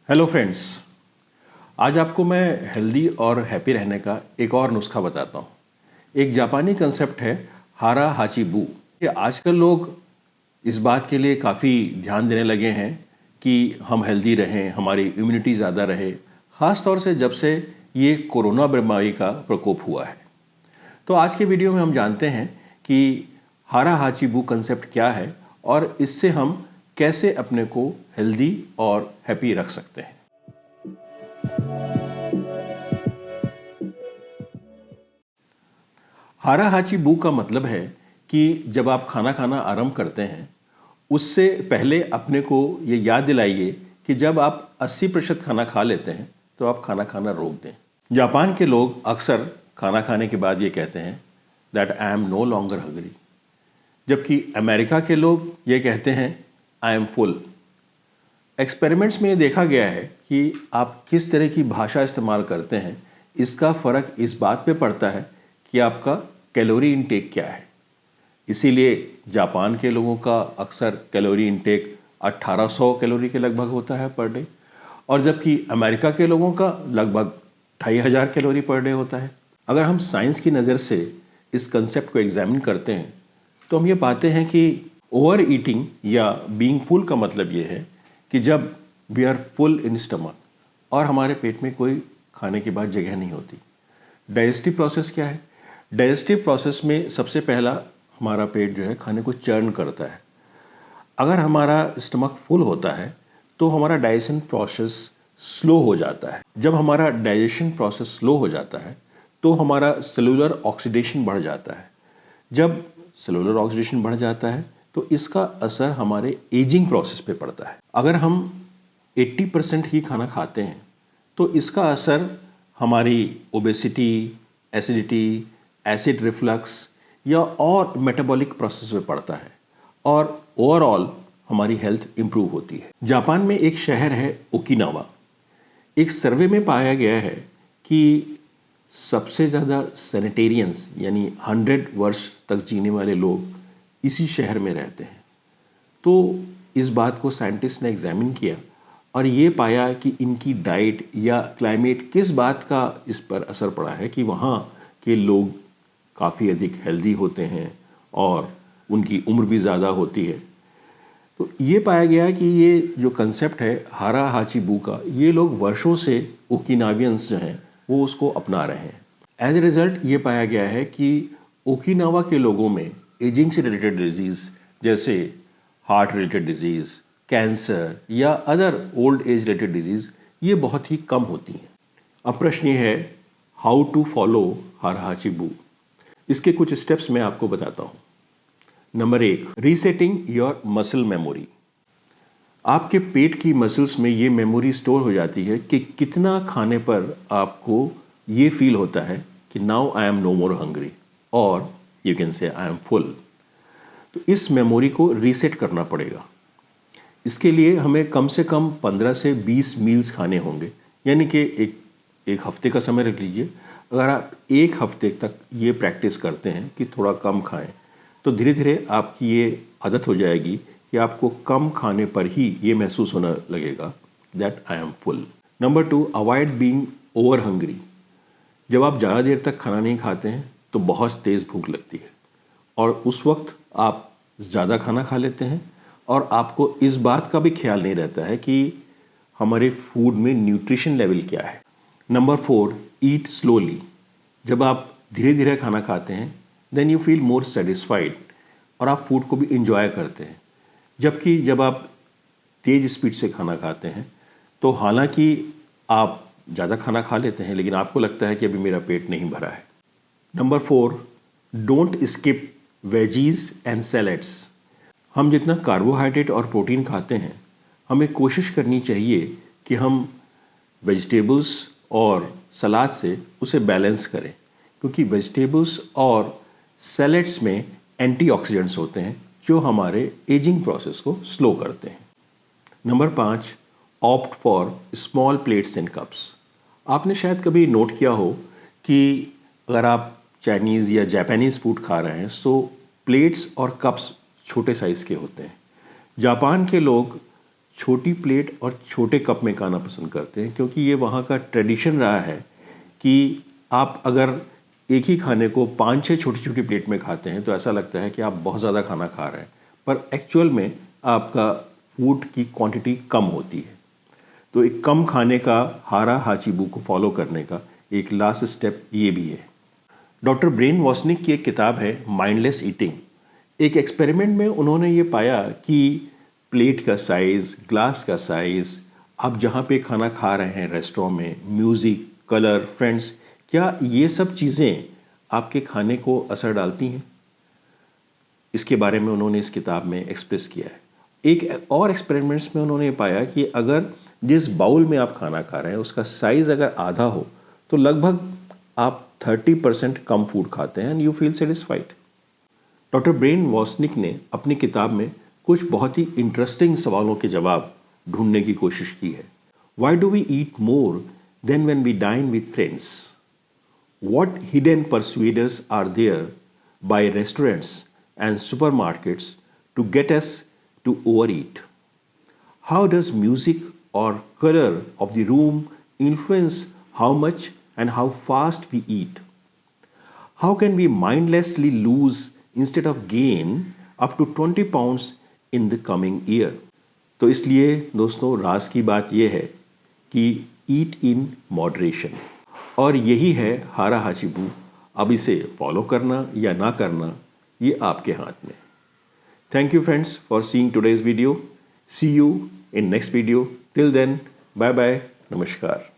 Hello friends. आज आपको मैं हेल्दी और हैप्पी रहने का एक और नुस्खा बताता हूँ। एक जापानी कंसेप्ट है हारा हाची बू। ये आजकल लोग इस बात के लिए काफ़ी ध्यान देने लगे हैं कि हम हेल्दी रहें, हमारी इम्यूनिटी ज़्यादा रहे, ख़ास तौर से जब से ये कोरोना बीमारी का प्रकोप हुआ है। तो आज के वीडियो में हम जानते हैं कि हारा हाची बू कंसेप्ट क्या है और इससे हम कैसे अपने को हेल्दी और हैप्पी रख सकते हैं। हारा हाची बू का मतलब है कि जब आप खाना खाना आरंभ करते हैं उससे पहले अपने को ये याद दिलाइए कि जब आप 80% खाना खा लेते हैं तो आप खाना खाना रोक दें। जापान के लोग अक्सर खाना खाने के बाद ये कहते हैं that I am no longer hungry, जबकि अमेरिका के लोग ये कहते हैं आई एम फुल। एक्सपेरिमेंट्स में ये देखा गया है कि आप किस तरह की भाषा इस्तेमाल करते हैं, इसका फ़र्क इस बात पे पड़ता है कि आपका कैलोरी इनटेक क्या है। इसीलिए जापान के लोगों का अक्सर कैलोरी इनटेक 1800 कैलोरी के लगभग होता है पर डे, और जबकि अमेरिका के लोगों का लगभग 2500 कैलोरी पर डे होता है। अगर हम साइंस की नज़र से इस कंसेप्ट को एग्जामिन करते हैं तो हम ये पाते हैं कि ओवर ईटिंग या बीइंग फुल का मतलब ये है कि जब we are full in stomach और हमारे पेट में कोई खाने के बाद जगह नहीं होती। डाइजेस्टिव प्रोसेस क्या है? डाइजेस्टिव प्रोसेस में सबसे पहला हमारा पेट जो है खाने को चर्न करता है। अगर हमारा स्टमक फुल होता है तो हमारा डाइजेशन प्रोसेस स्लो हो जाता है। जब हमारा डाइजेशन प्रोसेस स्लो हो जाता है तो हमारा सेलुलर ऑक्सीडेशन बढ़ जाता है। जब सेलुलर ऑक्सीडेशन बढ़ जाता है तो इसका असर हमारे एजिंग प्रोसेस पे पड़ता है। अगर हम 80% ही खाना खाते हैं तो इसका असर हमारी ओबेसिटी, एसिडिटी, एसिड रिफ्लक्स या और मेटाबॉलिक प्रोसेस पे पड़ता है और ओवरऑल हमारी हेल्थ इंप्रूव होती है। जापान में एक शहर है ओकिनावा। एक सर्वे में पाया गया है कि सबसे ज़्यादा सैनिटेरियंस यानी 100 वर्ष तक जीने वाले लोग इसी शहर में रहते हैं। तो इस बात को साइंटिस्ट ने एग्जामिन किया और ये पाया कि इनकी डाइट या क्लाइमेट किस बात का इस पर असर पड़ा है कि वहाँ के लोग काफ़ी अधिक हेल्दी होते हैं और उनकी उम्र भी ज़्यादा होती है। तो ये पाया गया कि ये जो कंसेप्ट है हारा हाची बू का, ये लोग वर्षों से ओकिनावियंस जो हैं वो उसको अपना रहे हैं। एज ए रिज़ल्ट ये पाया गया है कि ओकिनावा के लोगों में एजिंग से रिलेटेड डिजीज़ जैसे हार्ट रिलेटेड डिजीज़, कैंसर या other old age related disease ये बहुत ही कम होती हैं। अब प्रश्न ये है हाउ टू फॉलो हारा हाची बू। इसके कुछ स्टेप्स मैं आपको बताता हूँ। Number 1, resetting your muscle memory. आपके पेट की मसल्स में ये मेमोरी स्टोर हो जाती है कि कितना खाने पर आपको ये फील होता है कि now I am no more hungry और you can say I M full. तो इस मेमोरी को रीसेट करना पड़ेगा। इसके लिए हमें कम से कम 15 से 20 मील्स खाने होंगे, यानी कि एक हफ्ते का समय रख लीजिए। अगर आप एक हफ्ते तक ये प्रैक्टिस करते हैं कि थोड़ा कम खाएं तो धीरे धीरे आपकी ये आदत हो जाएगी कि आपको कम खाने पर ही ये महसूस होने लगेगा that I M full. Number 2, avoid being over hungry. जब आप ज़्यादा देर तक खाना नहीं खाते हैं तो बहुत तेज़ भूख लगती है और उस वक्त आप ज़्यादा खाना खा लेते हैं और आपको इस बात का भी ख्याल नहीं रहता है कि हमारे फूड में न्यूट्रिशन लेवल क्या है। Number 4, eat slowly. जब आप धीरे धीरे खाना खाते हैं then you feel more satisfied और आप फूड को भी इंजॉय करते हैं। जबकि जब आप तेज़ स्पीड से खाना खाते हैं तो हालांकि आप ज़्यादा खाना खा लेते हैं लेकिन आपको लगता है कि अभी मेरा पेट नहीं भरा है। Number 4, don't skip veggies and salads. हम जितना कार्बोहाइड्रेट और प्रोटीन खाते हैं हमें कोशिश करनी चाहिए कि हम वेजिटेबल्स और सलाद से उसे बैलेंस करें, क्योंकि वेजिटेबल्स और सैलेड्स में एंटीऑक्सीडेंट्स होते हैं जो हमारे एजिंग प्रोसेस को स्लो करते हैं। Number 5, opt for small plates and cups. आपने शायद कभी नोट किया हो कि अगर आप चाइनीज़ या जापानीज़ फूड खा रहे हैं तो प्लेट्स और कप्स छोटे साइज़ के होते हैं। जापान के लोग छोटी प्लेट और छोटे कप में खाना पसंद करते हैं, क्योंकि ये वहाँ का ट्रेडिशन रहा है कि आप अगर एक ही खाने को 5-6 छोटी छोटी प्लेट में खाते हैं तो ऐसा लगता है कि आप बहुत ज़्यादा खाना खा रहे हैं, पर एक्चुअल में आपका फूड की क्वांटिटी कम होती है। तो एक कम खाने का हारा हाचिबू को फॉलो करने का एक लास्ट स्टेप ये भी है। डॉक्टर ब्रेन वॉसनिक की एक किताब है माइंडलेस ईटिंग। एक एक्सपेरिमेंट में उन्होंने ये पाया कि प्लेट का साइज़, ग्लास का साइज़, आप जहाँ पे खाना खा रहे हैं रेस्टोरेंट में, म्यूज़िक, कलर, फ्रेंड्स, क्या ये सब चीज़ें आपके खाने को असर डालती हैं? इसके बारे में उन्होंने इस किताब में एक्सप्रेस किया है। एक और एक्सपेरिमेंट्स में उन्होंने पाया कि अगर जिस बाउल में आप खाना खा रहे हैं उसका साइज़ अगर आधा हो तो लगभग आप 30% कम फूड खाते हैं and you feel satisfied. Doctor Brian Wansink ने अपनी किताब में कुछ बहुत ही इंटरेस्टिंग सवालों के जवाब ढूंढने की कोशिश की है। Why do we eat more than when we dine with friends? What hidden persuaders are there by restaurants and supermarkets to get us to overeat? How does music or color of the room influence how much and how fast we eat? How can we mindlessly lose instead of gain up to 20 pounds in the coming year? तो इसलिए दोस्तों राज की बात यह है कि ईट in moderation, और यही है हारा हाचिबू। अब इसे फॉलो करना या ना करना ये आपके हाथ में। Thank you friends for seeing today's video. See you in next video. Till then, bye bye, नमस्कार।